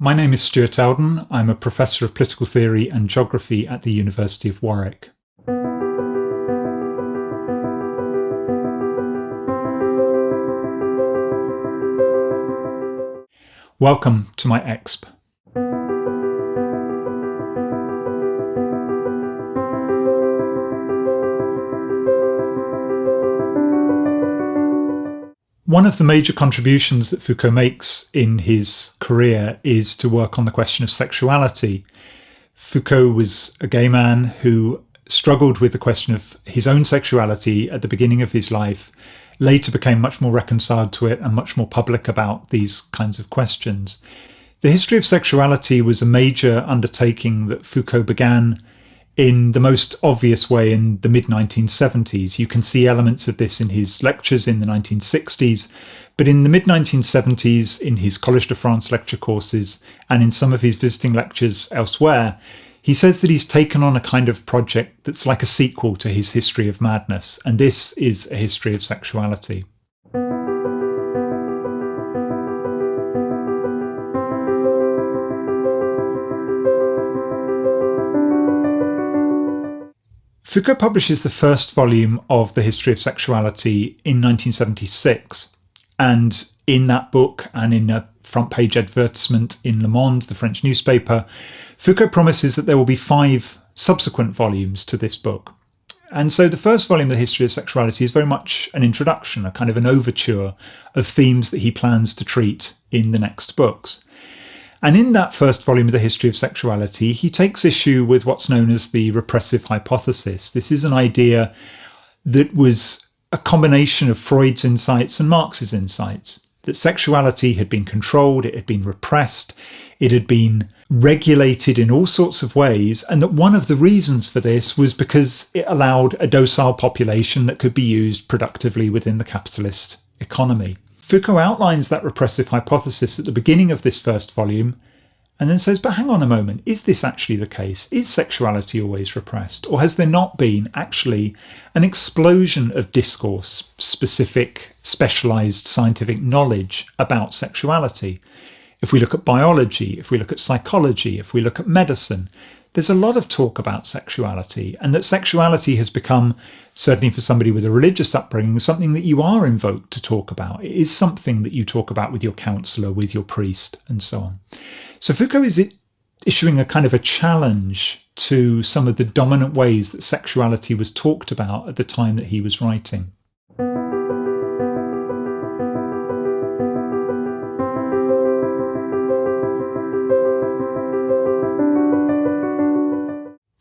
My name is Stuart Elden. I'm a professor of political theory and geography at the University of Warwick. Welcome to my exp. One of the major contributions that Foucault makes in his career is to work on the question of sexuality. Foucault was a gay man who struggled with the question of his own sexuality at the beginning of his life, later became much more reconciled to it and much more public about these kinds of questions. The History of Sexuality was a major undertaking that Foucault began in the most obvious way in the mid-1970s. You can see elements of this in his lectures in the 1960s, but in the mid-1970s, in his Collège de France lecture courses and in some of his visiting lectures elsewhere, he says that he's taken on a kind of project that's like a sequel to his History of Madness, and this is a history of sexuality. Foucault publishes the first volume of the History of Sexuality in 1976. And in that book and in a front page advertisement in Le Monde, the French newspaper, Foucault promises that there will be 5 subsequent volumes to this book. And so the first volume of the History of Sexuality is very much an introduction, a kind of an overture of themes that he plans to treat in the next books. And in that first volume of the History of Sexuality, he takes issue with what's known as the repressive hypothesis. This is an idea that was a combination of Freud's insights and Marx's insights, that sexuality had been controlled, it had been repressed, it had been regulated in all sorts of ways, and that one of the reasons for this was because it allowed a docile population that could be used productively within the capitalist economy. Foucault outlines that repressive hypothesis at the beginning of this first volume and then says, but hang on a moment, is this actually the case? Is sexuality always repressed? Or has there not been actually an explosion of discourse, specific, specialised scientific knowledge about sexuality? If we look at biology, if we look at psychology, if we look at medicine, there's a lot of talk about sexuality, and that sexuality has become, certainly for somebody with a religious upbringing, something that you are invoked to talk about. It is something that you talk about with your counsellor, with your priest, and so on. So Foucault is issuing a kind of a challenge to some of the dominant ways that sexuality was talked about at the time that he was writing.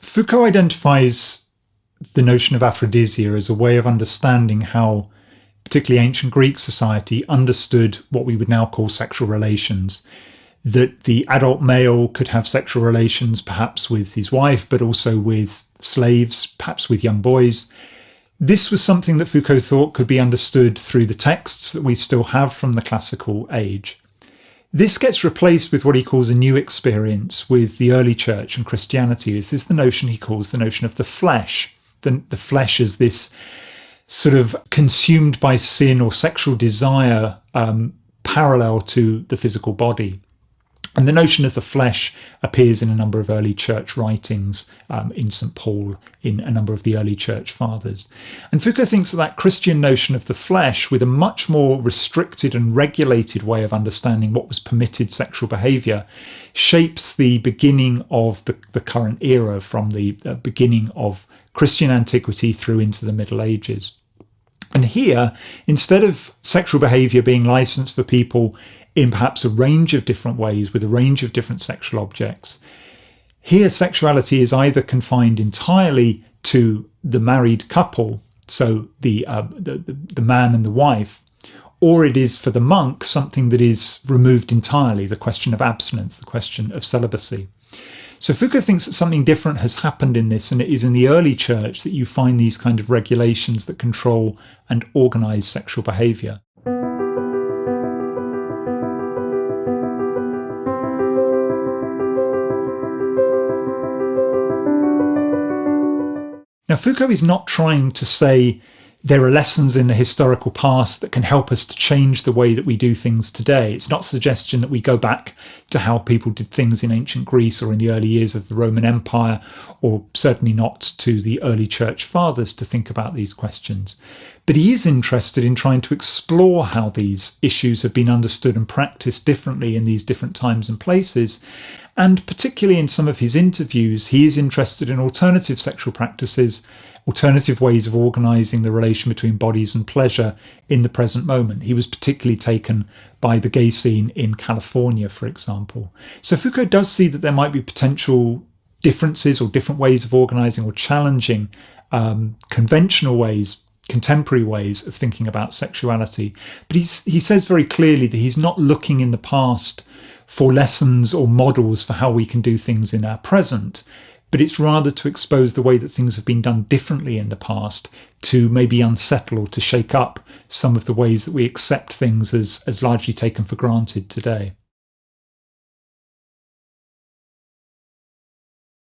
Foucault identifies the notion of aphrodisia as a way of understanding how particularly ancient Greek society understood what we would now call sexual relations, that the adult male could have sexual relations perhaps with his wife, but also with slaves, perhaps with young boys. This was something that Foucault thought could be understood through the texts that we still have from the classical age. This gets replaced with what he calls a new experience with the early church and Christianity. This is the notion he calls the notion of the flesh. The flesh as this sort of consumed by sin or sexual desire parallel to the physical body. And the notion of the flesh appears in a number of early church writings, in St. Paul, in a number of the early church fathers. And Foucault thinks that Christian notion of the flesh, with a much more restricted and regulated way of understanding what was permitted sexual behaviour, shapes the beginning of the current era, from the beginning of Christian antiquity through into the Middle Ages. And here, instead of sexual behaviour being licensed for people in perhaps a range of different ways with a range of different sexual objects, here sexuality is either confined entirely to the married couple, so the man and the wife, or it is for the monk something that is removed entirely, the question of abstinence, the question of celibacy. So Foucault thinks that something different has happened in this, and it is in the early church that you find these kind of regulations that control and organise sexual behaviour. Now, Foucault is not trying to say there are lessons in the historical past that can help us to change the way that we do things today. It's not a suggestion that we go back to how people did things in ancient Greece or in the early years of the Roman Empire, or certainly not to the early church fathers to think about these questions. But he is interested in trying to explore how these issues have been understood and practiced differently in these different times and places. And particularly in some of his interviews, he is interested in alternative sexual practices, alternative ways of organising the relation between bodies and pleasure in the present moment. He was particularly taken by the gay scene in California, for example. So Foucault does see that there might be potential differences or different ways of organising or challenging conventional ways, contemporary ways of thinking about sexuality. But he says very clearly that he's not looking in the past for lessons or models for how we can do things in our present, but it's rather to expose the way that things have been done differently in the past, to maybe unsettle or to shake up some of the ways that we accept things as largely taken for granted today.